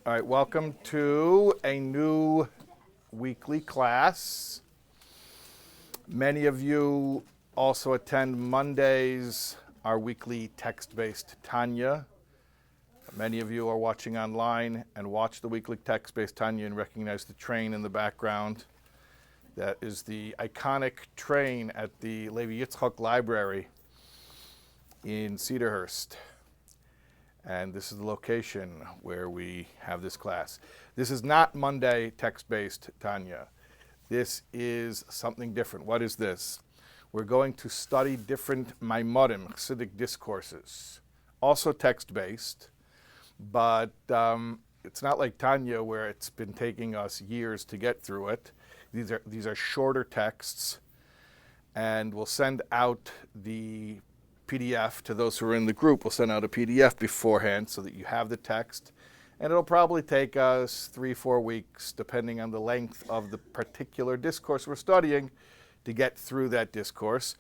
All right, welcome to a new weekly class. Many of you also attend Mondays, our weekly text-based Tanya. Many of you are watching online and watch the weekly text-based Tanya and recognize the train in the background. That is the iconic train at the Levi Yitzchak Library in Cedarhurst. And this is the location where we have this class. This is not Monday text-based Tanya. This is something different. What is this? We're going to study different Maimorim, Chassidic discourses, also text-based, but it's not like Tanya where it's been taking us years to get through it. These are shorter texts, and we'll send out the PDF to those who are in the group. We'll send out a PDF beforehand so that you have the text, and it'll probably take us 3-4 weeks, depending on the length of the particular discourse we're studying, to get through that discourse.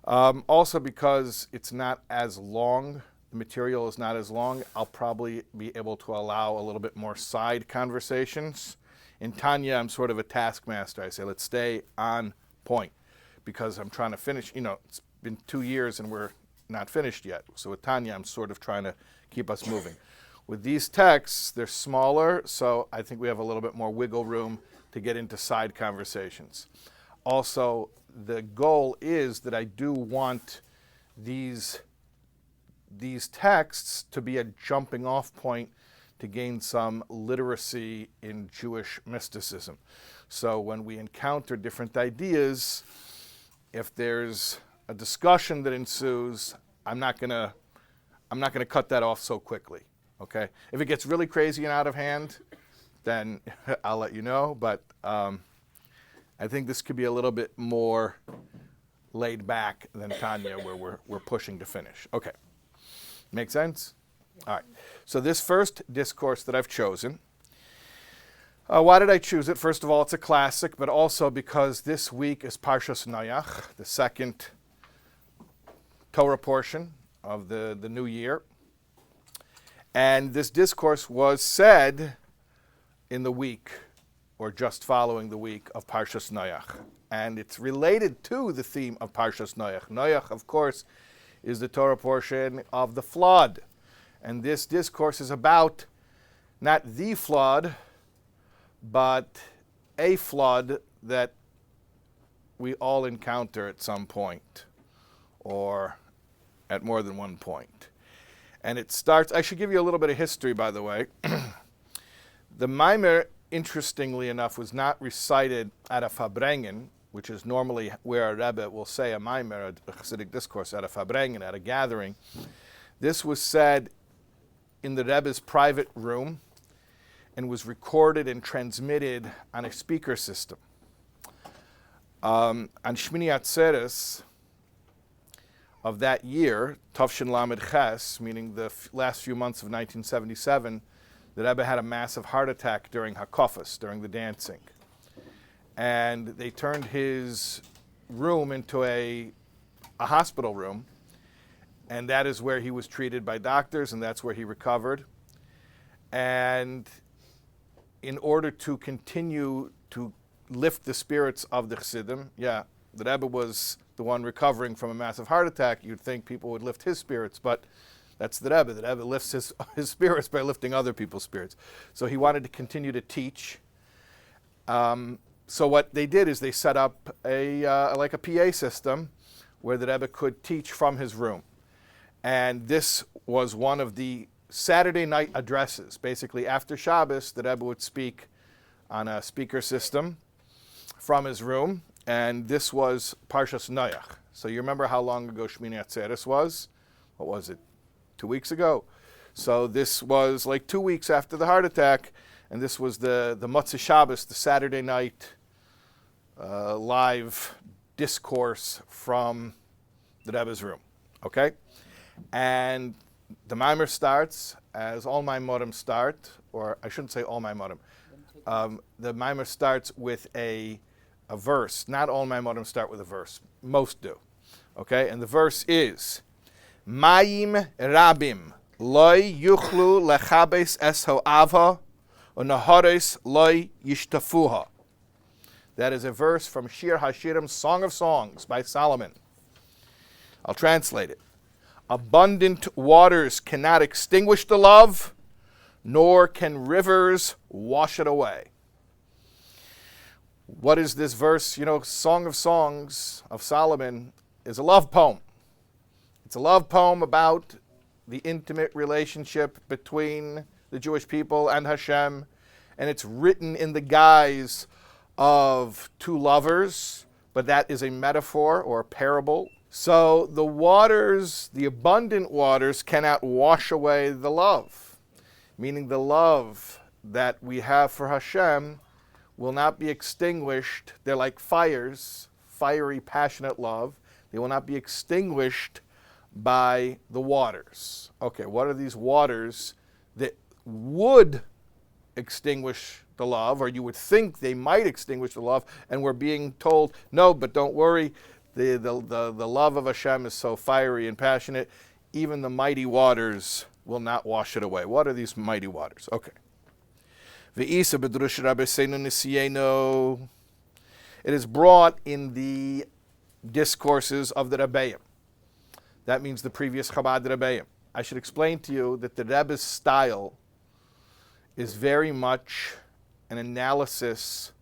Also, because it's not as long, the material is not as long, I'll probably be able to allow a little bit more side conversations. In Tanya, I'm sort of a taskmaster. I say, let's stay on point, because I'm trying to finish. It's been 2 years and we're not finished yet. So with Tanya, I'm sort of trying to keep us moving. With these texts, they're smaller, so I think we have a little bit more wiggle room to get into side conversations. Also, the goal is that I do want these texts to be a jumping off point to gain some literacy in Jewish mysticism. So when we encounter different ideas, if there's a discussion that ensues, I'm not gonna cut that off so quickly. Okay? If it gets really crazy and out of hand, then I'll let you know. But I think this could be a little bit more laid back than Tanya, where we're pushing to finish. Okay, make sense? All right. So this first discourse that I've chosen. Why did I choose it? First of all, it's a classic, but also because this week is Parshas Noach, the second Torah portion of the new year. And this discourse was said in the week, or just following the week, of Parshas Noach. And it's related to the theme of Parshas Noach. Noach, of course, is the Torah portion of the flood. And this discourse is about not the flood, but a flood that we all encounter at some point, or at more than one point. And it starts, I should give you a little bit of history, by the way. The Maimer, interestingly enough, was not recited at a Farbrengen, which is normally where a Rebbe will say a Maimer, a Chassidic discourse, at a Farbrengen, at a gathering. This was said in the Rebbe's private room and was recorded and transmitted on a speaker system. On Shmini Atzeres of that year, Tavshin Lamed Ches, meaning the last few months of 1977, the Rebbe had a massive heart attack during Hakofas, during the dancing. And they turned his room into a hospital room, and that is where he was treated by doctors, and that's where he recovered. And in order to continue to lift the spirits of the Chassidim, the Rebbe was the one recovering from a massive heart attack. You'd think people would lift his spirits, but that's the Rebbe. The Rebbe lifts his spirits by lifting other people's spirits. So he wanted to continue to teach. So what they did is they set up a PA system where the Rebbe could teach from his room. And this was one of the Saturday night addresses. Basically, after Shabbos, the Rebbe would speak on a speaker system from his room, and this was Parshas Noach. So you remember how long ago Shmini Atzeres was? What was it? 2 weeks ago. So this was like 2 weeks after the heart attack, and this was the Motzei Shabbos, the Saturday night live discourse from the Rebbe's room. Okay? And the Maimer starts, as all Maimorim start, or I shouldn't say all Maimorim. The Maimer starts with a verse. Not all Maimorim start with a verse. Most do. Okay? And the verse is, MAYIM RABIM Loi yuchlu lechabes es ho'ava Unahares loy yishtafuha. That is a verse from Shir Hashirim, Song of Songs by Solomon. I'll translate it. Abundant waters cannot extinguish the love, nor can rivers wash it away. What is this verse? Song of Songs of Solomon is a love poem. It's a love poem about the intimate relationship between the Jewish people and Hashem, and it's written in the guise of two lovers, but that is a metaphor or a parable. So the waters, the abundant waters, cannot wash away the love, meaning the love that we have for Hashem will not be extinguished. They're like fires, fiery, passionate love. They will not be extinguished by the waters. Okay, what are these waters that would extinguish the love, or you would think they might extinguish the love, and we're being told, no, but don't worry, the love of Hashem is so fiery and passionate, even the mighty waters will not wash it away. What are these mighty waters? Okay. It is brought in the discourses of the Rebbeim. That means the previous Chabad Rebbeim. I should explain to you that the Rebbe's style is very much an analysis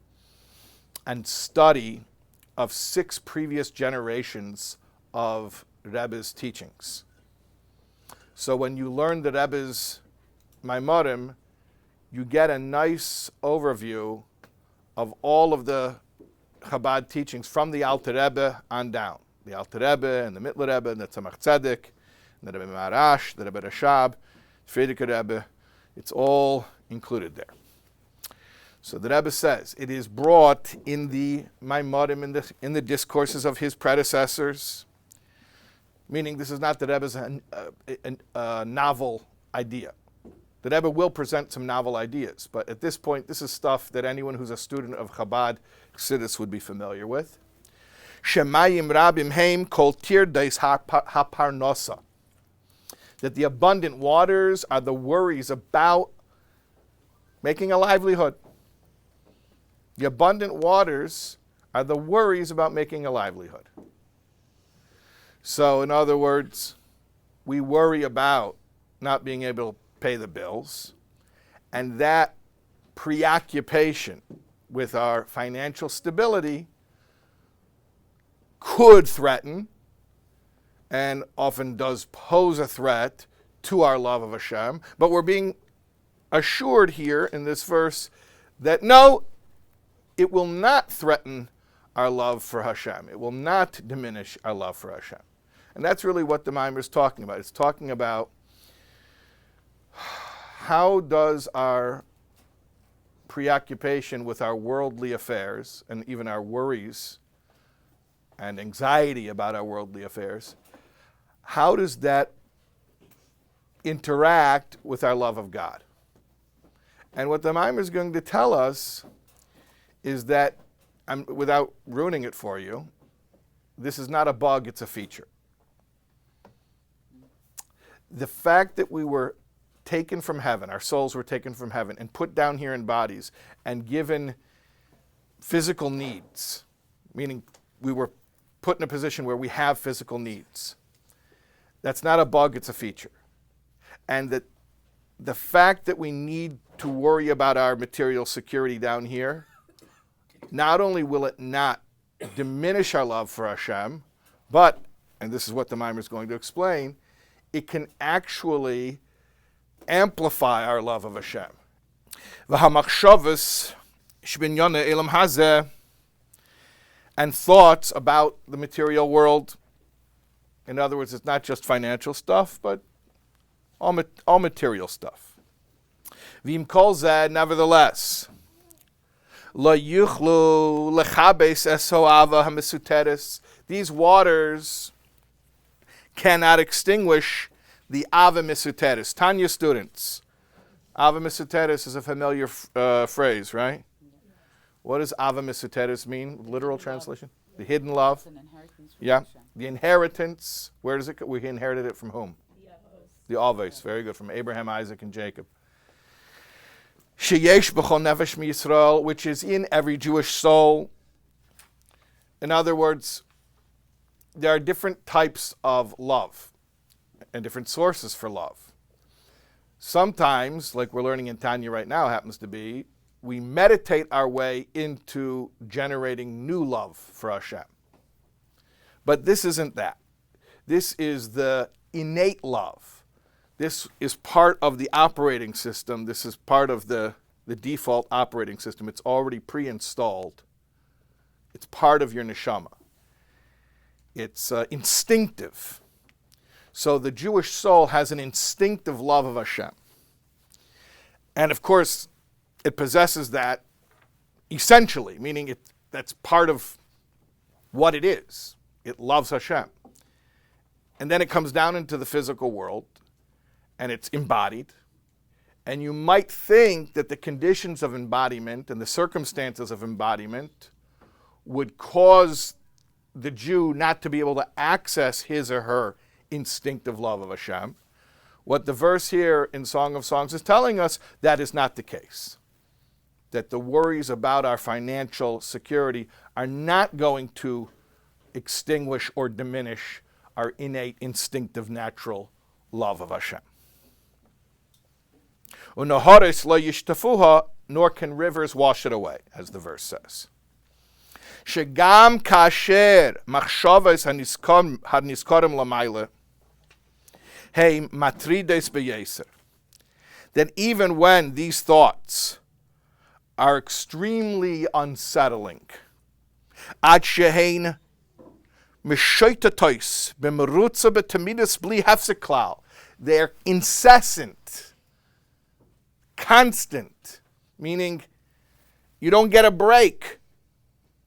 and study of 6 previous generations of Rebbe's teachings. So when you learn the Rebbe's Maimarim, you get a nice overview of all of the Chabad teachings from the Alter Rebbe on down. The Alter Rebbe and the Mittler Rebbe and the Tzemach Tzedek, and the Rebbe Maharash, the Rebbe Rashab, the Frierdiker Rebbe. It's all included there. So the Rebbe says, it is brought in the Maimarim, in the discourses of his predecessors, meaning this is not the Rebbe's novel idea. The Rebbe will present some novel ideas, but at this point, this is stuff that anyone who's a student of Chabad Chassidus would be familiar with. MAYIM RABIM kol tirdes haparnosa. That the abundant waters are the worries about making a livelihood. The abundant waters are the worries about making a livelihood. So, in other words, we worry about not being able to pay the bills, and that preoccupation with our financial stability could threaten, and often does pose a threat to our love of Hashem. But we're being assured here in this verse that no, it will not threaten our love for Hashem. It will not diminish our love for Hashem. And that's really what the Maimer is talking about. It's talking about how does our preoccupation with our worldly affairs and even our worries and anxiety about our worldly affairs, how does that interact with our love of God? And what the Maimer is going to tell us is that, without ruining it for you, this is not a bug, it's a feature. The fact that we were taken from heaven, our souls were taken from heaven and put down here in bodies and given physical needs, meaning we were put in a position where we have physical needs. That's not a bug, it's a feature. And that the fact that we need to worry about our material security down here, not only will it not diminish our love for Hashem, but, and this is what the Maimer is going to explain, it can actually amplify our love of Hashem. And thoughts about the material world. In other words, it's not just financial stuff, but all material stuff. V'im kol zeh, nevertheless, lo yuchlu lechabes es ho'ava ha'mesuteres. These waters cannot extinguish the ava mesuteres. Tanya students, ava mesuteres is a familiar phrase, right? What does ava mesuteres mean? Literal translation? The hidden love. It's an inheritance from Yeah. Hashem. The inheritance. Where does it go? We inherited it from whom? The Avos. Very good. From Abraham, Isaac, and Jacob. sheyesh b'chol nefesh miYisrael, which is in every Jewish soul. In other words, there are different types of love and different sources for love. Sometimes, like we're learning in Tanya right now, happens to be, we meditate our way into generating new love for Hashem. But this isn't that. This is the innate love. This is part of the operating system. This is part of the default operating system. It's already pre-installed. It's part of your neshama. It's instinctive. So the Jewish soul has an instinctive love of Hashem. And of course, it possesses that essentially, meaning that's part of what it is. It loves Hashem. And then it comes down into the physical world, and it's embodied. And you might think that the conditions of embodiment and the circumstances of embodiment would cause the Jew not to be able to access his or her instinctive love of Hashem. What the verse here in Song of Songs is telling us, that is not the case. That the worries about our financial security are not going to extinguish or diminish our innate, instinctive, natural love of Hashem. Unaharis lo yishtafuha, nor can rivers wash it away, as the verse says. Shegam kasher machshavos hanizkarim lamayla, hey matrides beyeser. That even when these thoughts are extremely unsettling, ad shehein mishoitatois b'merutza b'tamidus bli hefsek klal, they're incessant, constant, meaning you don't get a break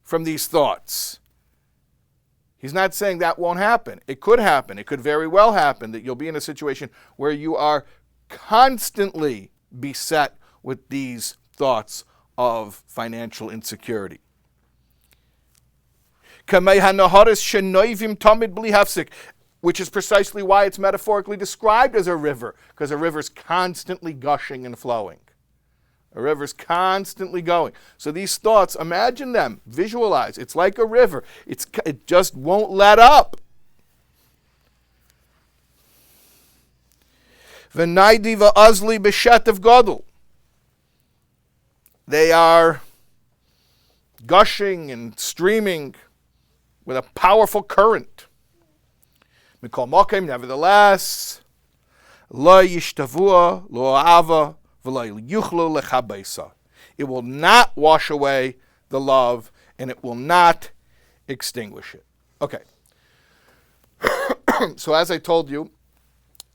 from these thoughts. He's not saying that won't happen. It could happen. It could very well happen that you'll be in a situation where you are constantly beset with these thoughts of financial insecurity. Which is precisely why it's metaphorically described as a river, because a river's constantly gushing and flowing. A river's constantly going. So these thoughts, imagine them, visualize. It's like a river. It just won't let up. V'naidi v'azli b'shetev gadol. They are gushing and streaming with a powerful current. Mikol mokem, nevertheless, lo yishtavua, lo ava, it will not wash away the love, and it will not extinguish it. Okay. So as I told you,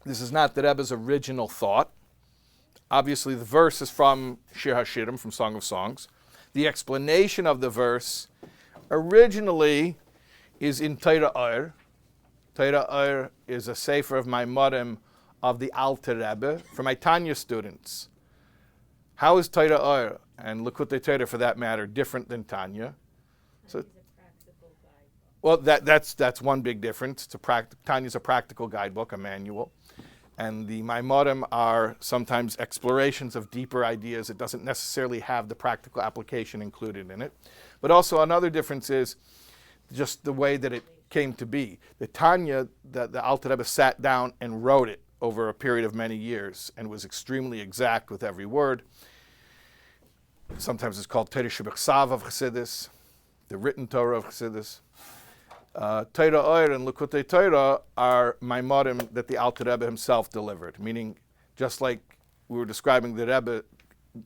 this is not the Rebbe's original thought. Obviously, the verse is from Shir HaShirim, from Song of Songs. The explanation of the verse originally is in Torah Or. Torah Or is a sefer of MAYIM of the Alter Rebbe for my Tanya students. How is Torah Or and Likutei Torah, for that matter, different than Tanya? So, well, that's one big difference. Tanya's a practical guidebook, a manual, and the Maimorim are sometimes explorations of deeper ideas. It doesn't necessarily have the practical application included in it. But also another difference is just the way that it came to be. The Tanya, the Alter Rebbe sat down and wrote it over a period of many years and was extremely exact with every word. Sometimes it's called Torah Shebechsav of Chassidus, the written Torah of Chassidus. Torah Or and Likutei Torah are Maimorim that the Alter Rebbe himself delivered, meaning just like we were describing the Rebbe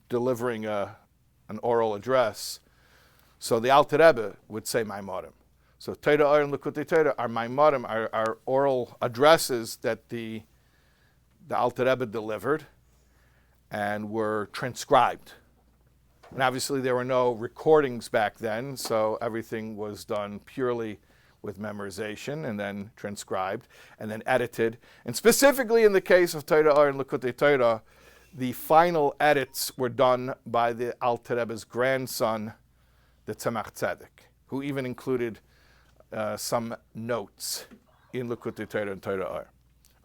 delivering an oral address, so the Alter Rebbe would say Maimorim. So Torah Or and Likutei Torah are Maimorim, are oral addresses that the Alter Rebbe delivered and were transcribed. And obviously there were no recordings back then, so everything was done purely with memorization and then transcribed and then edited. And specifically in the case of Torah Or and Likutei Torah, the final edits were done by the Alter Rebbe's grandson, the Tzemach Tzedek, who even included some notes in Likutei Torah and Torah Or.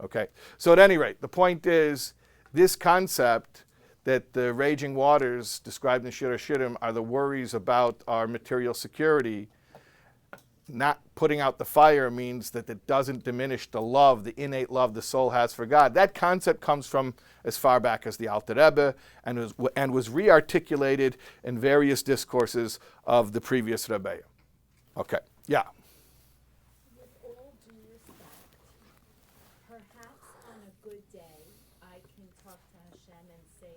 Okay, so at any rate, the point is, this concept that the raging waters described in Shir Shirim are the worries about our material security. Not putting out the fire means that it doesn't diminish the love, the innate love the soul has for God. That concept comes from as far back as the Alter Rebbe and was re-articulated in various discourses of the previous Rebbe. Okay, yeah. With all due respect, perhaps on a good day, I can talk to Hashem and say,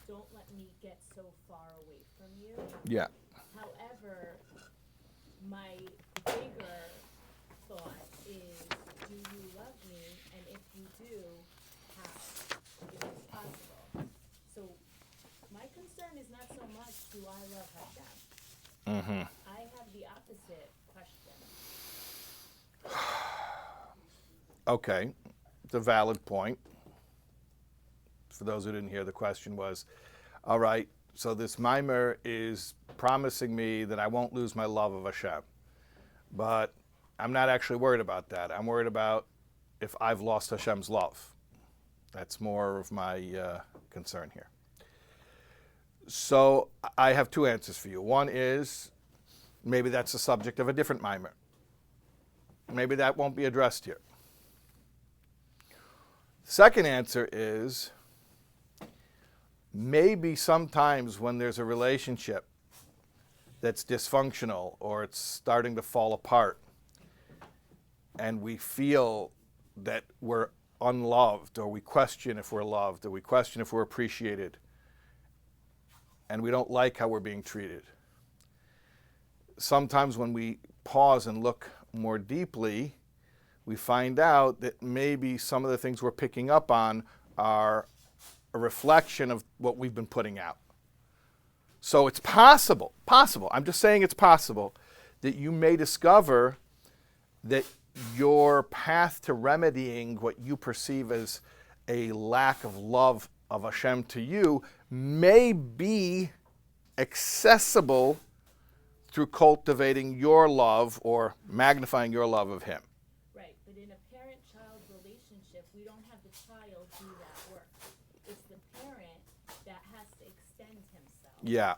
don't let me get so far away from you. Yeah. However, my bigger thought is, do you love me? And if you do, how? Is it possible? So my concern is not so much, do I love Hashem? Mm-hmm. I have the opposite question. Okay, it's a valid point. For those who didn't hear, the question was, all right, so this mimer is promising me that I won't lose my love of Hashem. But I'm not actually worried about that. I'm worried about if I've lost Hashem's love. That's more of my concern here. So I have two answers for you. One is, maybe that's the subject of a different mimer. Maybe that won't be addressed here. Second answer is, maybe sometimes when there's a relationship that's dysfunctional or it's starting to fall apart and we feel that we're unloved or we question if we're loved or we question if we're appreciated and we don't like how we're being treated. Sometimes when we pause and look more deeply, we find out that maybe some of the things we're picking up on are a reflection of what we've been putting out. So it's possible, I'm just saying it's possible, that you may discover that your path to remedying what you perceive as a lack of love of Hashem to you may be accessible through cultivating your love or magnifying your love of Him. Right, but in a parent-child relationship, we don't have the child do that work. It's the parent that has to extend himself. Yeah.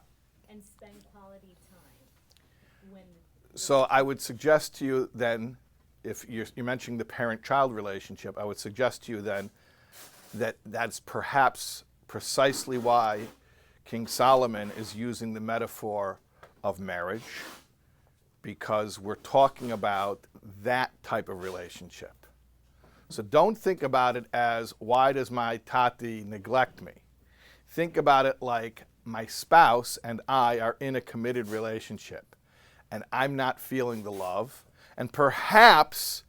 And spend quality time. So I would suggest to you then, if you're mentioning the parent-child relationship, I would suggest to you then that that's perhaps precisely why King Solomon is using the metaphor of marriage, because we're talking about that type of relationship. So don't think about it as, why does my tati neglect me? Think about it like my spouse and I are in a committed relationship and I'm not feeling the love, and perhaps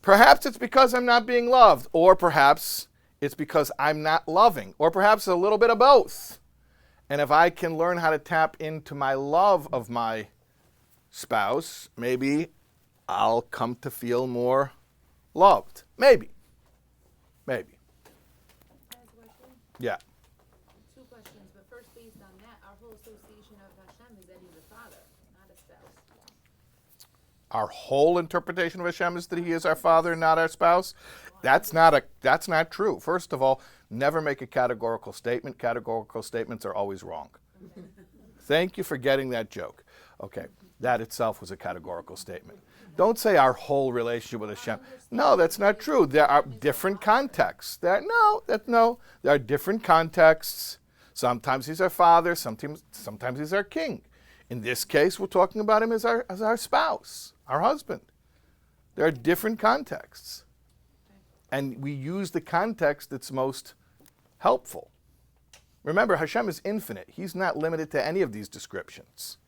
it's because I'm not being loved, or perhaps it's because I'm not loving, or perhaps a little bit of both. And if I can learn how to tap into my love of my spouse, maybe I'll come to feel more loved. Maybe. Can I ask a question? Yeah. Two questions, but first, based on that, our whole association of Hashem is that He's a father, not a spouse. Our whole interpretation of Hashem is that He is our Father, not our spouse. That's not true. First of all, never make a categorical statement. Categorical statements are always wrong. Okay. Thank you for getting that joke. Okay, that itself was a categorical statement. Don't say our whole relationship with Hashem. No, that's not true. There are different contexts. There are different contexts. Sometimes He's our Father, sometimes He's our King. In this case, we're talking about Him as our spouse, our husband. There are different contexts. And we use the context that's most helpful. Remember, Hashem is infinite. He's not limited to any of these descriptions.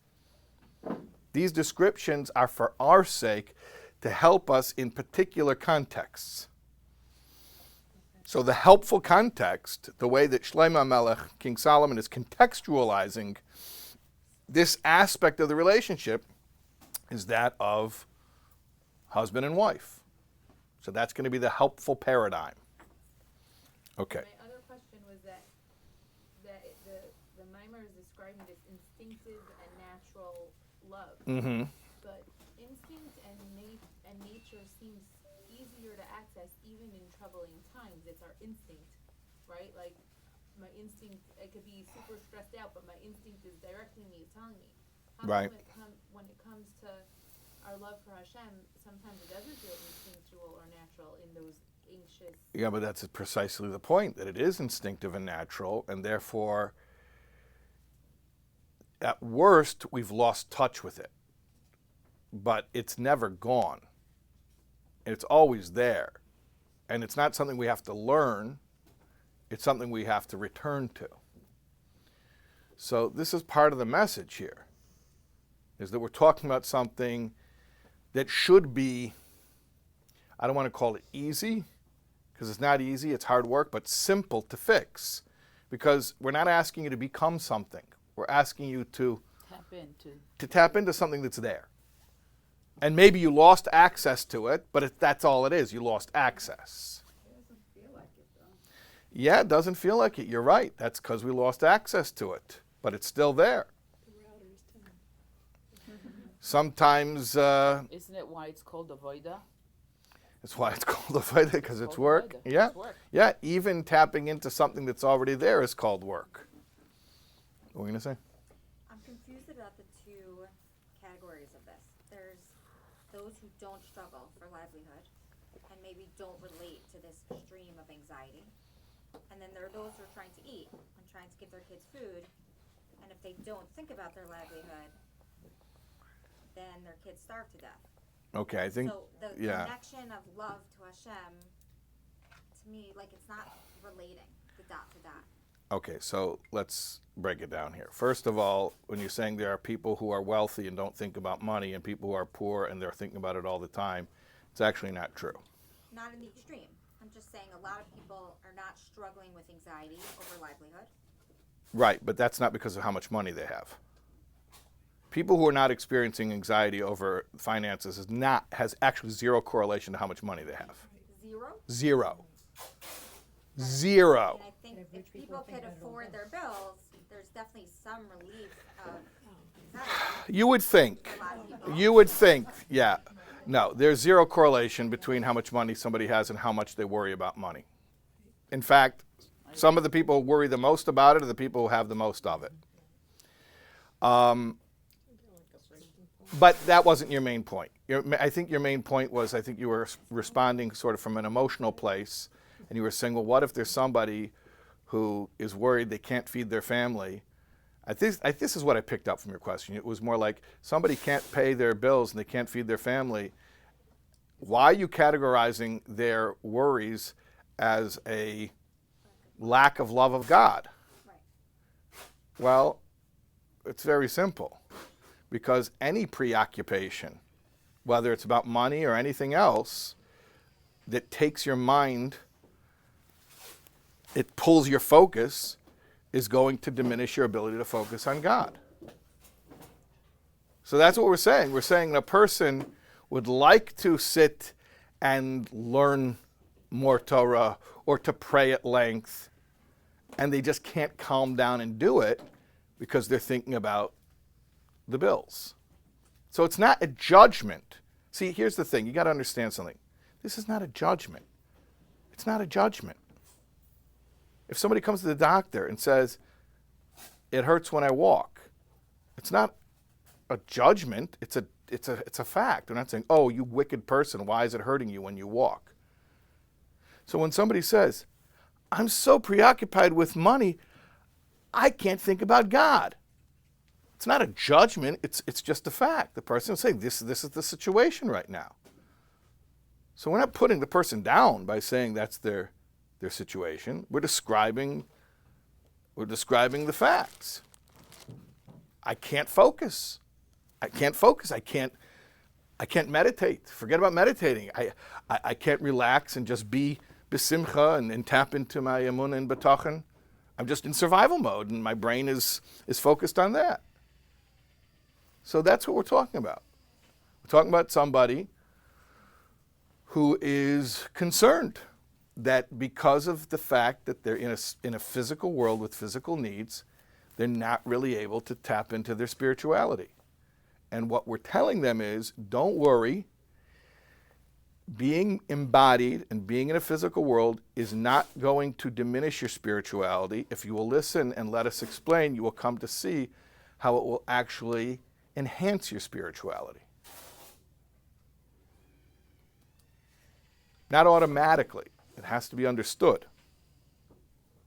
These descriptions are for our sake to help us in particular contexts. So the helpful context, the way that Shlomo Melech, King Solomon, is contextualizing this aspect of the relationship, is that of husband and wife. So that's going to be the helpful paradigm. Okay. My other question was that the mimer is describing this instinctive and natural love. Mm-hmm. But instinct and nature seems easier to access even in troubling times. It's our instinct, right? Like my instinct, I could be super stressed out, but my instinct is directing me, telling me. How Right. when it comes to our love for Hashem, sometimes it doesn't feel instinctual or natural in those anxious. Yeah, but that's precisely the point, that it is instinctive and natural, and therefore, at worst, we've lost touch with it. But it's never gone. It's always there. And it's not something we have to learn. It's something we have to return to. So this is part of the message here, is that we're talking about something that should be, I don't want to call it easy, because it's not easy, it's hard work, but simple to fix. Because we're not asking you to become something. We're asking you to tap into something that's there. And maybe you lost access to it, but that's all it is. You lost access. It doesn't feel like it, though. Yeah, it doesn't feel like it. You're right. That's because we lost access to it. But it's still there. Sometimes... Isn't it why it's called avoida? That's why it's called avoda, because it's work. Avoda. Yeah. It's work. Yeah, even tapping into something that's already there is called work. What were you going to say? I'm confused about the two categories of this. There's those who don't struggle for livelihood and maybe don't relate to this stream of anxiety. And then there are those who are trying to eat and trying to give their kids food. And if they don't think about their livelihood, then their kids starve to death. Okay, I think, So the yeah. connection of love to Hashem, to me, like it's not relating the dot to dot. Okay, so let's break it down here. First of all, when you're saying there are people who are wealthy and don't think about money and people who are poor and they're thinking about it all the time, it's actually not true. Not in the extreme. I'm just saying a lot of people are not struggling with anxiety over livelihood. Right, but that's not because of how much money they have. People who are not experiencing anxiety over finances has actually zero correlation to how much money they have. Zero? Zero. Zero. And I think if people could afford their bills, there's definitely some relief of anxiety You would think. for a lot of people. You would think, yeah. No, there's zero correlation between how much money somebody has and how much they worry about money. In fact, some of the people who worry the most about it are the people who have the most of it. But that wasn't your main point. I think your main point was, I think you were responding sort of from an emotional place, and you were saying, well, what if there's somebody who is worried they can't feed their family? This is what I picked up from your question. It was more like somebody can't pay their bills and they can't feed their family. Why are you categorizing their worries as a lack of love of God? Right. Well, it's very simple. Because any preoccupation, whether it's about money or anything else, that takes your mind, it pulls your focus, is going to diminish your ability to focus on God. So that's what we're saying. We're saying a person would like to sit and learn more Torah or to pray at length, and they just can't calm down and do it because they're thinking about the bills. So it's not a judgment. See, here's the thing. You got to understand something. This is not a judgment. It's not a judgment. If somebody comes to the doctor and says, it hurts when I walk, it's not a judgment. It's a fact. They're not saying, oh, you wicked person, why is it hurting you when you walk? So when somebody says, I'm so preoccupied with money, I can't think about God. It's not a judgment, it's just a fact. The person is saying, this is the situation right now. So we're not putting the person down by saying that's their situation. We're describing the facts. I can't focus. I can't meditate. Forget about meditating. I can't relax and just be besimcha and tap into my emunah and betachan. I'm just in survival mode and my brain is focused on that. So that's what we're talking about. We're talking about somebody who is concerned that because of the fact that they're in a physical world with physical needs, they're not really able to tap into their spirituality. And what we're telling them is, don't worry, being embodied and being in a physical world is not going to diminish your spirituality. If you will listen and let us explain, you will come to see how it will actually enhance your spirituality. Not automatically. It has to be understood.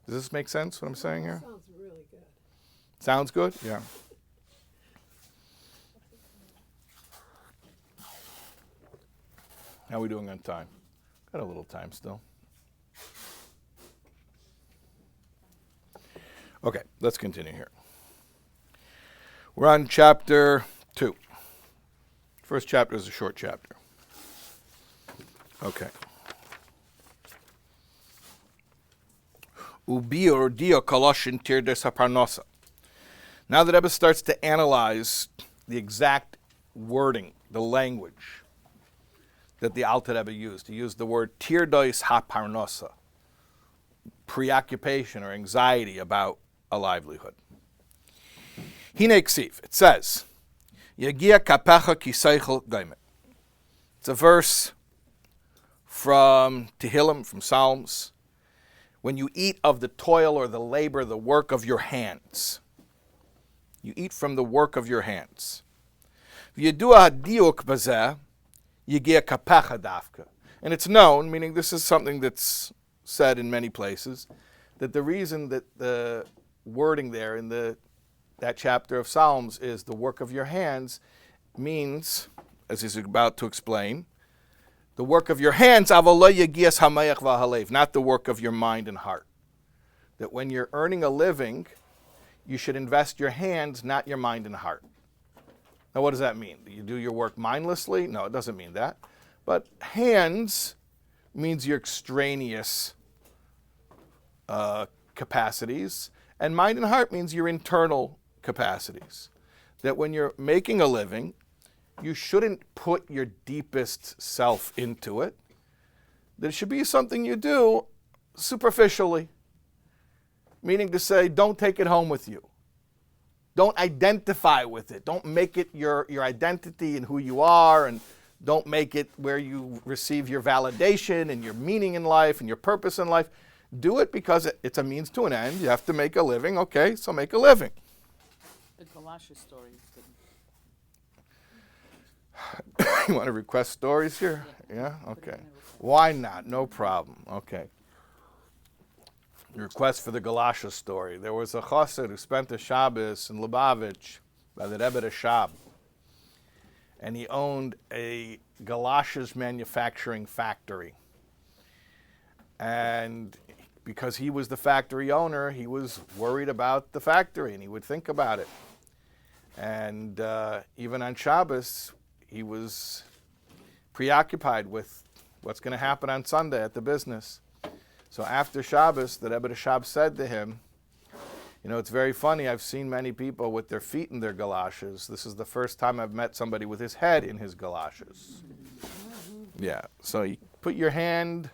Does this make sense, what I'm saying here? Sounds really good. Sounds good? Yeah. How are we doing on time? Got a little time still. Okay, let's continue here. We're on chapter 2. First chapter is a short chapter. Okay. Ubi or dio koloshin tir des haparnosa. Now the Rebbe starts to analyze the exact wording, the language that the Alter Rebbe used. He used the word tirdois haparnosa, preoccupation or anxiety about a livelihood. Hine ksiv, it says, Yagia kapecha kiseichel gaimet. It's a verse from Tehillim, from Psalms. When you eat of the toil or the labor, the work of your hands. You eat from the work of your hands. V'yadua hadiuk bazeh, Yagia kapecha dafka. And it's known, meaning this is something that's said in many places, that the reason that the wording there in that chapter of Psalms is the work of your hands means, as he's about to explain, the work of your hands, not the work of your mind and heart. That when you're earning a living, you should invest your hands, not your mind and heart. Now, what does that mean? Do you do your work mindlessly? No, it doesn't mean that. But hands means your extraneous capacities, and mind and heart means your internal capacities. That when you're making a living, you shouldn't put your deepest self into it. That it should be something you do superficially. Meaning to say, don't take it home with you. Don't identify with it. Don't make it your identity and who you are, and don't make it where you receive your validation and your meaning in life and your purpose in life. Do it because it's a means to an end. You have to make a living. Okay, so make a living. The Galosha story is good. You want to request stories here? Yeah? Put it Okay. in the request. Why not? No problem. Okay. Request for the Galasha story. There was a chassid who spent a Shabbos in Lubavitch by the Rebbe Shab, and he owned a galoshes manufacturing factory. And because he was the factory owner, he was worried about the factory, and he would think about it. And even on Shabbos, he was preoccupied with what's going to happen on Sunday at the business. So after Shabbos, the Rebbe Shab said to him, you know, it's very funny, I've seen many people with their feet in their galoshes. This is the first time I've met somebody with his head in his galoshes. Yeah, so you put your hands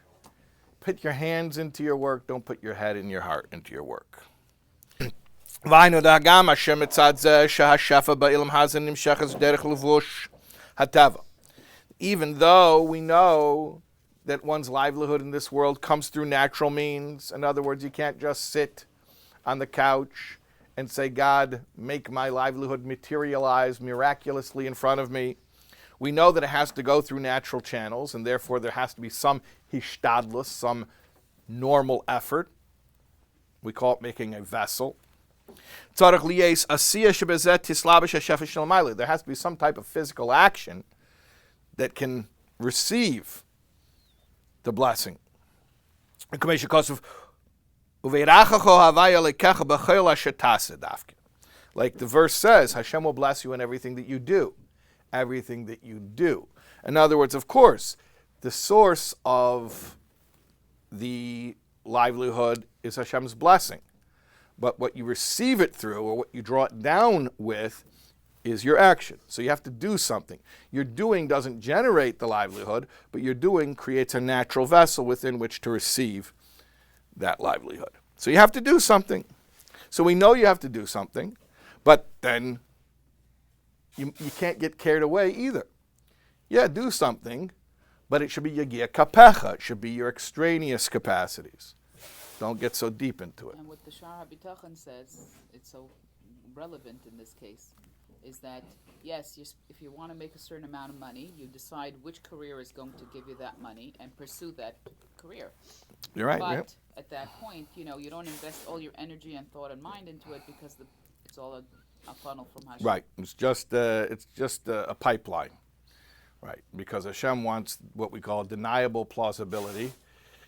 into your work, don't put your head and your heart into your work. Even though we know that one's livelihood in this world comes through natural means. In other words, you can't just sit on the couch and say, God, make my livelihood materialize miraculously in front of me. We know that it has to go through natural channels, and therefore there has to be some hishtadlus, some normal effort. We call it making a vessel. There has to be some type of physical action that can receive the blessing. Like the verse says, Hashem will bless you in everything that you do. Everything that you do. In other words, of course, the source of the livelihood is Hashem's blessing. But what you receive it through, or what you draw it down with, is your action. So you have to do something. Your doing doesn't generate the livelihood, but your doing creates a natural vessel within which to receive that livelihood. So you have to do something. So we know you have to do something, but then you can't get carried away either. Yeah, do something, but it should be yagia kapecha. It should be your extraneous capacities. Don't get so deep into it. And what the Shah HaBitachon says, it's so relevant in this case, is that, yes, if you want to make a certain amount of money, you decide which career is going to give you that money and pursue that career. You're right. But Yeah. at that point, you don't invest all your energy and thought and mind into it because it's all a funnel from Hashem. Right. It's just a pipeline. Right. Because Hashem wants what we call deniable plausibility.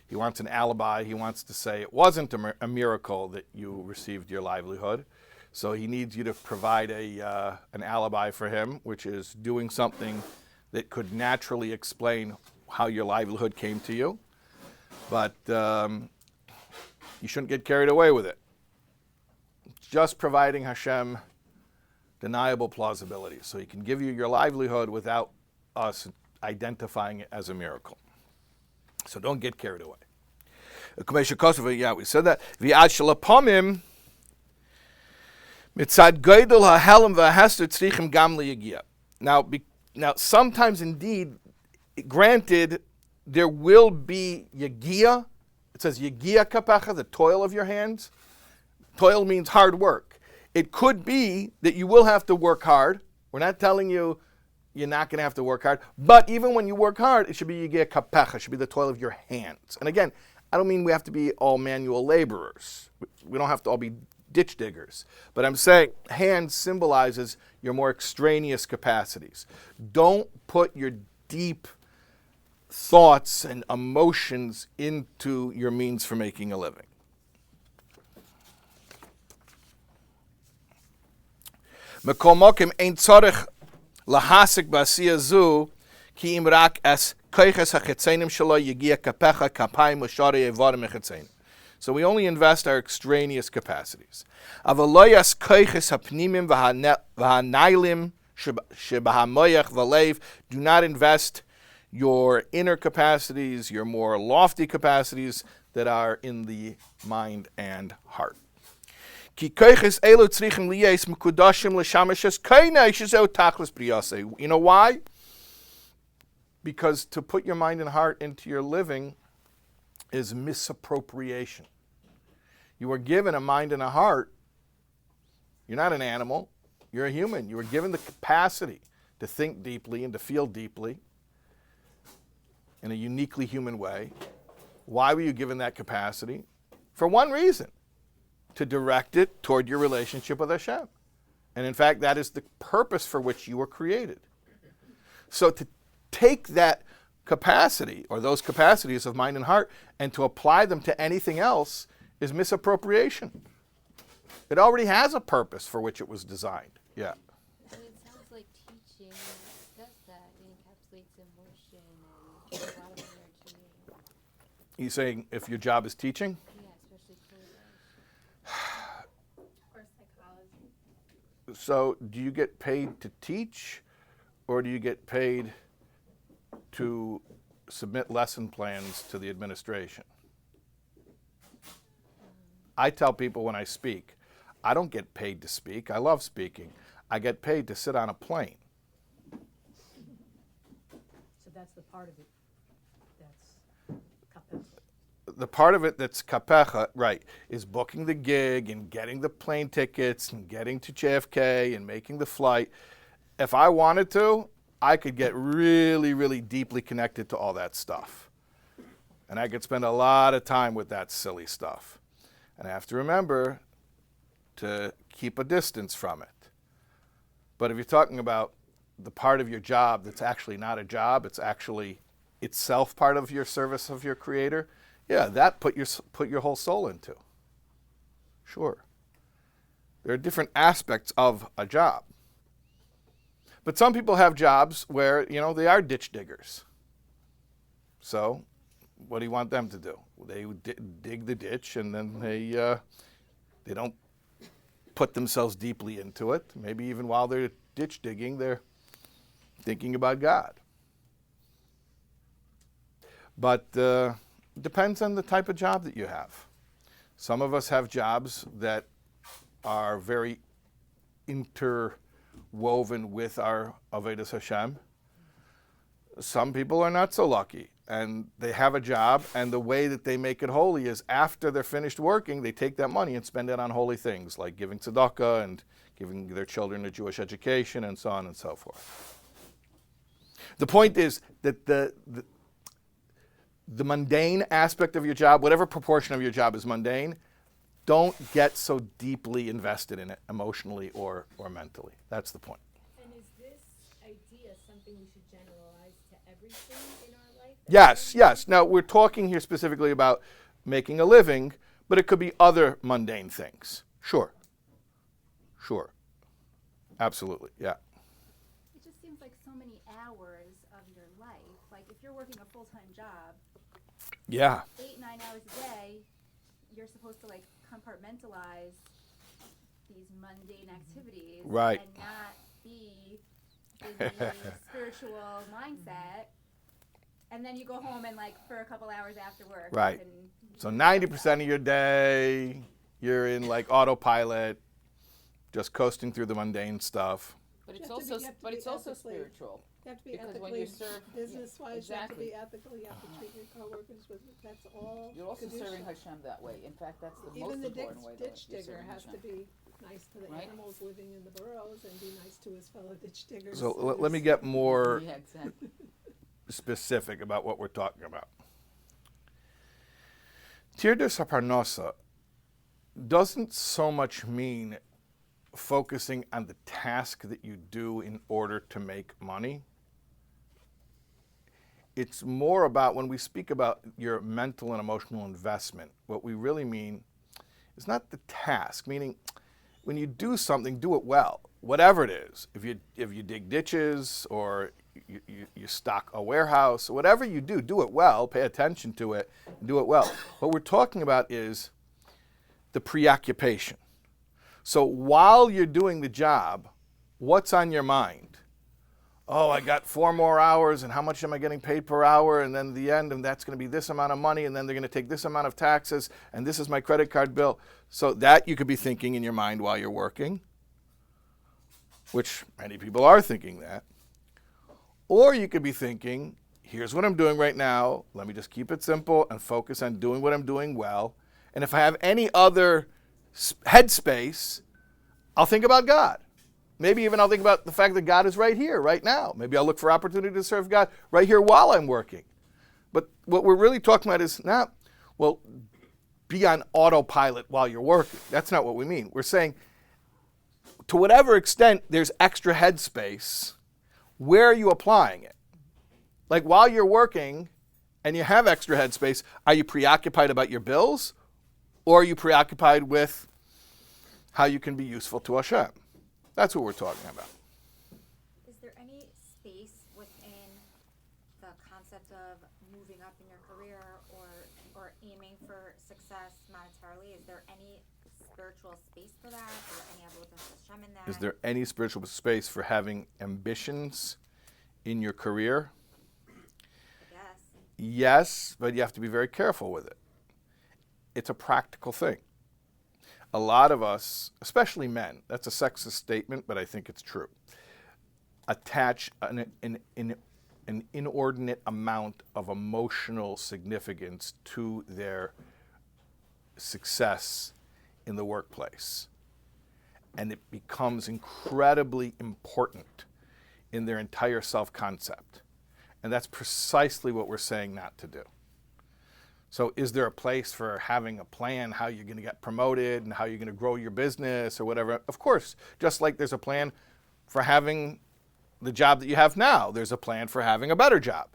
He wants an alibi. He wants to say it wasn't a miracle that you received your livelihood. So he needs you to provide an alibi for him, which is doing something that could naturally explain how your livelihood came to you. But you shouldn't get carried away with it. Just providing Hashem deniable plausibility, so he can give you your livelihood without us identifying it as a miracle. So don't get carried away. Yeah, we said that. Now, sometimes indeed, granted, there will be yagia. It says yagia kapacha, the toil of your hands. Toil means hard work. It could be that you will have to work hard. We're not telling you you're not going to have to work hard. But even when you work hard, it should be yagia kapecha. It should be the toil of your hands. And again, I don't mean we have to be all manual laborers. We don't have to all be ditch diggers. But I'm saying hands symbolizes your more extraneous capacities. Don't put your deep thoughts and emotions into your means for making a living. Mekol mokim ein tzorich lahasik b'asiyah zu ki im rak es koiches hachetzenim shelo yagia kapecha kapayim u'sharei evarim hachetzenim. So we only invest our extraneous capacities. Avaloyas koiches hapnimim v'hanailim shebahamoyach v'leiv. Do not invest your inner capacities, your more lofty capacities that are in the mind and heart. You know why? Because to put your mind and heart into your living is misappropriation. You were given a mind and a heart. You're not an animal. You're a human. You were given the capacity to think deeply and to feel deeply in a uniquely human way. Why were you given that capacity? For one reason, to direct it toward your relationship with Hashem. And in fact, that is the purpose for which you were created. So to take that capacity, or those capacities of mind and heart, and to apply them to anything else is misappropriation. It already has a purpose for which it was designed. Yeah. And it sounds like teaching does that. It encapsulates emotion and a lot of energy. You saying if your job is teaching? Yeah, especially for Or psychology. So do you get paid to teach, or do you get paid to submit lesson plans to the administration? I tell people when I speak, I don't get paid to speak. I love speaking. I get paid to sit on a plane. So that's the part of it that's kapecha. The part of it that's kapecha, right, is booking the gig and getting the plane tickets and getting to JFK and making the flight. If I wanted to, I could get really, really deeply connected to all that stuff. And I could spend a lot of time with that silly stuff. And I have to remember to keep a distance from it. But if you're talking about the part of your job that's actually not a job, it's actually itself part of your service of your Creator, yeah, that put your whole soul into. Sure. There are different aspects of a job. But some people have jobs where, they are ditch diggers. So what do you want them to do? They dig the ditch, and then they don't put themselves deeply into it. Maybe even while they're ditch digging, they're thinking about God. But depends on the type of job that you have. Some of us have jobs that are very interwoven with our Avodas Hashem. Some people are not so lucky, and they have a job, and the way that they make it holy is after they're finished working, they take that money and spend it on holy things like giving tzedakah and giving their children a Jewish education and so on and so forth. The point is that the mundane aspect of your job, whatever proportion of your job is mundane, don't get so deeply invested in it emotionally or mentally. That's the point. And is this idea something we should generalize to everything in our life? Yes. Now, we're talking here specifically about making a living, but it could be other mundane things. Sure. Absolutely, yeah. It just seems like so many hours of your life. Like if you're working a full-time job, Yeah. 8-9 hours a day, you're supposed to like compartmentalize these mundane activities, Right. and not be in the spiritual mindset. And then you go home and like for a couple hours after work, you Right. can So 90% of your day, you're in like autopilot, just coasting through the mundane stuff. But You it's have to be- also you have to but be it's also ethically- spiritual. You have to be Because when ethically, you serve- business-wise, you have to exactly. be ethical, you have to treat your coworkers with, that's all. You're also Kedusha. serving Hashem that way. In fact, that's the most Even the important way that ditch you're digger serving has to Hashem. be nice to the Right? animals living in the burrows and be nice to his fellow ditch diggers. So let me get more Yeah, exactly. specific about what we're talking about. Tirdas haparnosa doesn't so much mean focusing on the task that you do in order to make money. It's more about when we speak about your mental and emotional investment, what we really mean is not the task, meaning when you do something, do it well, whatever it is. If you dig ditches or you stock a warehouse, or whatever you do, do it well, pay attention to it, and do it well. What we're talking about is the preoccupation. So while you're doing the job, what's on your mind? Oh, I got 4 more hours, and how much am I getting paid per hour? And then the end, and that's going to be this amount of money, and then they're going to take this amount of taxes, and this is my credit card bill. So that you could be thinking in your mind while you're working, which many people are thinking that. Or you could be thinking, here's what I'm doing right now. Let me just keep it simple and focus on doing what I'm doing well. And if I have any other headspace, I'll think about God. Maybe even I'll think about the fact that God is right here, right now. Maybe I'll look for opportunity to serve God right here while I'm working. But what we're really talking about is not, well, be on autopilot while you're working. That's not what we mean. We're saying, to whatever extent there's extra headspace, where are you applying it? Like while you're working and you have extra headspace, are you preoccupied about your bills? Or are you preoccupied with how you can be useful to Hashem? That's what we're talking about. Is there any space within the concept of moving up in your career or aiming for success monetarily? Is there any spiritual space for that? Is there any avodas Hashem in that? Is there any spiritual space for having ambitions in your career? I guess. Yes, but you have to be very careful with it. It's a practical thing. A lot of us, especially men, that's a sexist statement, but I think it's true, attach an inordinate amount of emotional significance to their success in the workplace. And it becomes incredibly important in their entire self-concept. And that's precisely what we're saying not to do. So is there a place for having a plan how you're going to get promoted and how you're going to grow your business or whatever? Of course, just like there's a plan for having the job that you have now, there's a plan for having a better job.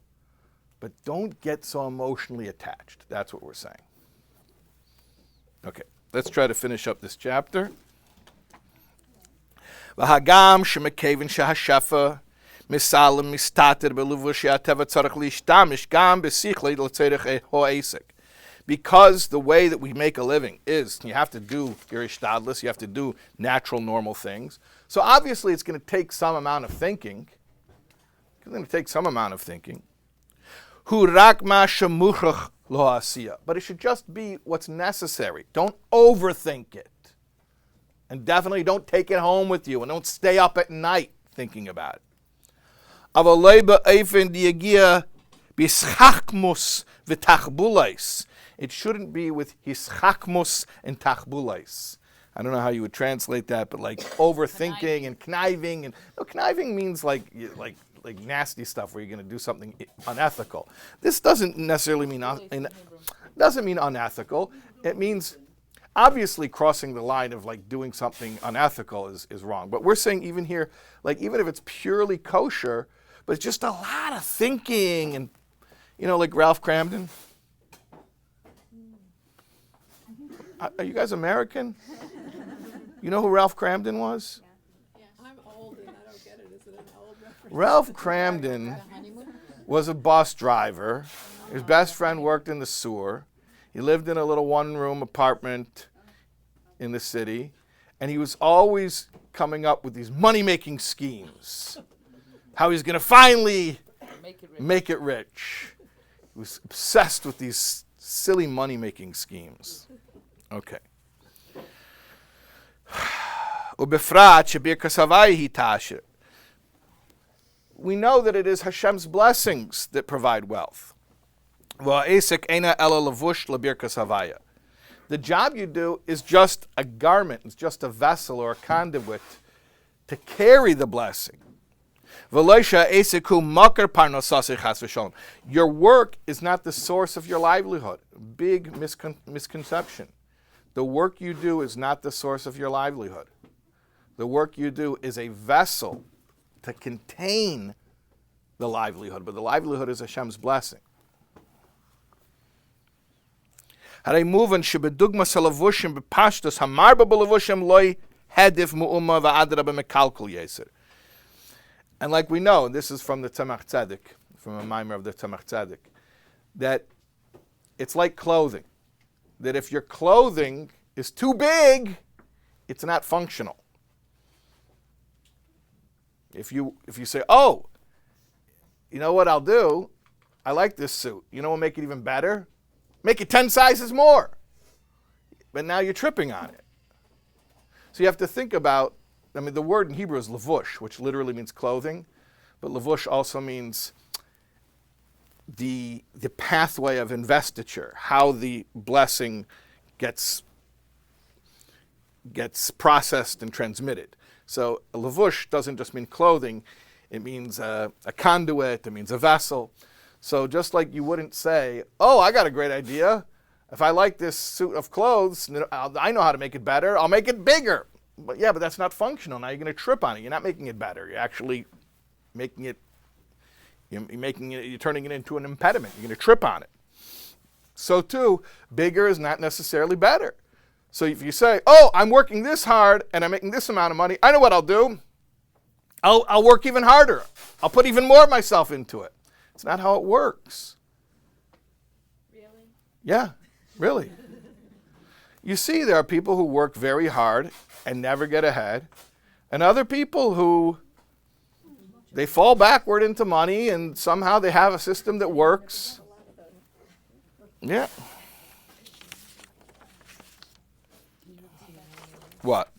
But don't get so emotionally attached. That's what we're saying. Okay, let's try to finish up this chapter. V'hagam shemekevin shehashefa misalim mistater beluvush yateva tzarich lishtamish gam besiklei l'tzerich ho'esek. Because the way that we make a living is you have to do your ishtadlis, you have to do natural, normal things. So obviously it's going to take some amount of thinking. It's going to take some amount of thinking. Hu rak ma shemuchach lo asiya. But it should just be what's necessary. Don't overthink it. And definitely don't take it home with you and don't stay up at night thinking about it. Avalei be'efen diagia bischachmus v'tachbulais. It shouldn't be with hischachmus and tachbulais. I don't know how you would translate that, but like overthinking and conniving. And no, conniving means like nasty stuff where you're going to do something unethical. This doesn't necessarily mean doesn't mean unethical. It means obviously crossing the line of like doing something unethical is wrong. But we're saying even here, like even if it's purely kosher, but it's just a lot of thinking and, like Ralph Cramden. Are you guys American? You know who Ralph Cramden was? I'm old and I don't get it. Is it an old reference? Ralph Cramden was a bus driver. His best friend worked in the sewer. He lived in a little one-room apartment in the city, and he was always coming up with these money-making schemes. How he's going to finally make it rich. He was obsessed with these silly money-making schemes. Okay. We know that it is Hashem's blessings that provide wealth. The job you do is just a garment, it's just a vessel or a conduit to carry the blessing. Your work is not the source of your livelihood. Big misconception. The work you do is not the source of your livelihood. The work you do is a vessel to contain the livelihood, but the livelihood is Hashem's blessing. And like we know, this is from the Tzemach Tzedek, from a mimer of the Tzemach Tzedek, that it's like clothing. That if your clothing is too big, it's not functional. If you say, oh, you know what I'll do? I like this suit. You know what will make it even better? Make it 10 sizes more. But now you're tripping on it. So you have to think about, the word in Hebrew is levush, which literally means clothing, but levush also means the pathway of investiture, how the blessing gets processed and transmitted. So a levush doesn't just mean clothing, it means a conduit, it means a vessel. So just like you wouldn't say, oh, I got a great idea. If I like this suit of clothes, I know how to make it better, I'll make it bigger. But that's not functional. Now you're going to trip on it. You're not making it better. You're actually making it, you're turning it into an impediment. You're going to trip on it. So too, bigger is not necessarily better. So if you say, oh, I'm working this hard and I'm making this amount of money, I know what I'll do. I'll work even harder. I'll put even more of myself into it. It's not how it works. Really? Yeah, really. You see, there are people who work very hard and never get ahead, and other people who they fall backward into money and somehow they have a system that works. Yeah. What?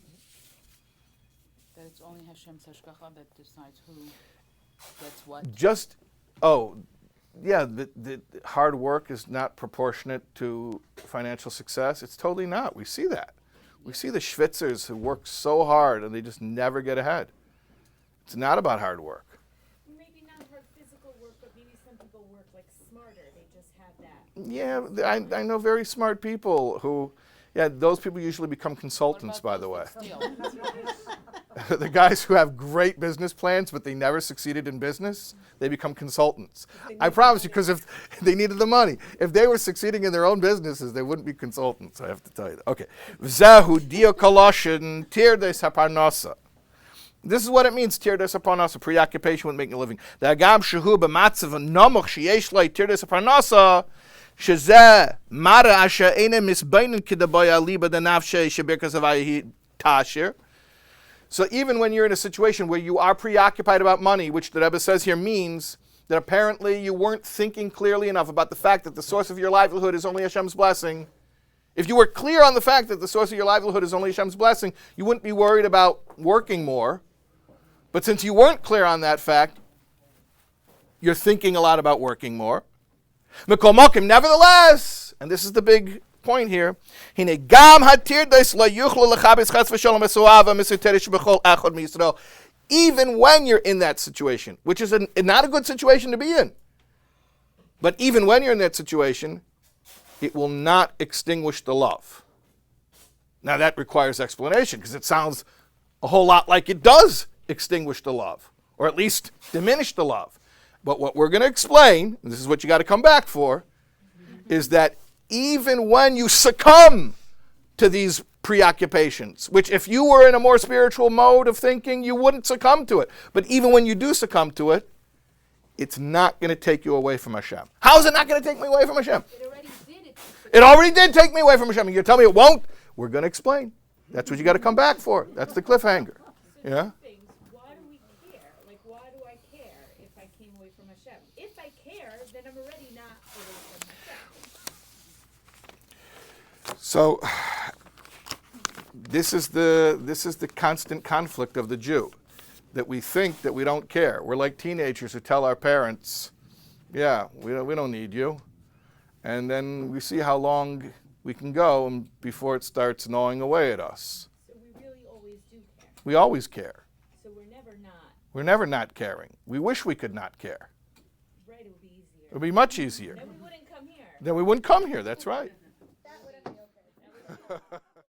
That it's only Hashem's hashgacha that decides who gets what. The hard work is not proportionate to financial success. It's totally not. We see that. We see the Schwitzers who work so hard and they just never get ahead. It's not about hard work. Maybe not hard physical work, but maybe some people work like smarter. They just have that. Yeah, I know very smart people who, those people usually become consultants, by the way. The guys who have great business plans, but they never succeeded in business, they become consultants. I promise you, because if they needed the money. If they were succeeding in their own businesses, they wouldn't be consultants, I have to tell you that. Okay. V'zehu diakoloshin tirdes haparnasa. This is what it means, tirdes haparnasa, preoccupation with making a living. The agam shehu b'matzav nomoch sheyesh loi tirdes haparnasa, shezeh mara asher eine misbeinen kedaboy aliba denavshe shebirkas avayi tashir. So even when you're in a situation where you are preoccupied about money, which the Rebbe says here means that apparently you weren't thinking clearly enough about the fact that the source of your livelihood is only Hashem's blessing. If you were clear on the fact that the source of your livelihood is only Hashem's blessing, you wouldn't be worried about working more. But since you weren't clear on that fact, you're thinking a lot about working more. Mikol Mokim, nevertheless, and this is the big point here, Hine gam hatirdos lo yuchlu lechabes chas v'sholom esuava misuterish b'chol echad miYisrael. Even when you're in that situation, which is not a good situation to be in, but even when you're in that situation, it will not extinguish the love. Now that requires explanation because it sounds a whole lot like it does extinguish the love, or at least diminish the love. But what we're going to explain, and this is what you got to come back for, is that even when you succumb to these preoccupations, which if you were in a more spiritual mode of thinking, you wouldn't succumb to it. But even when you do succumb to it, it's not going to take you away from Hashem. How is it not going to take me away from Hashem? It already did. It already did take me away from Hashem. You're telling me it won't? We're going to explain. That's what you got to come back for. That's the cliffhanger. Yeah? Things. Why do we care? Like, why do I care if I came away from Hashem? If I care, then I'm already not away from Hashem. So this is the constant conflict of the Jew, that we think that we don't care. We're like teenagers who tell our parents, "Yeah, we don't need you," and then we see how long we can go before it starts gnawing away at us. So we really always do care. We always care. So we're never not. We're never not caring. We wish we could not care. Right, it would be easier. It would be much easier. Then we wouldn't come here. Then we wouldn't come here. That's right. That wouldn't be okay.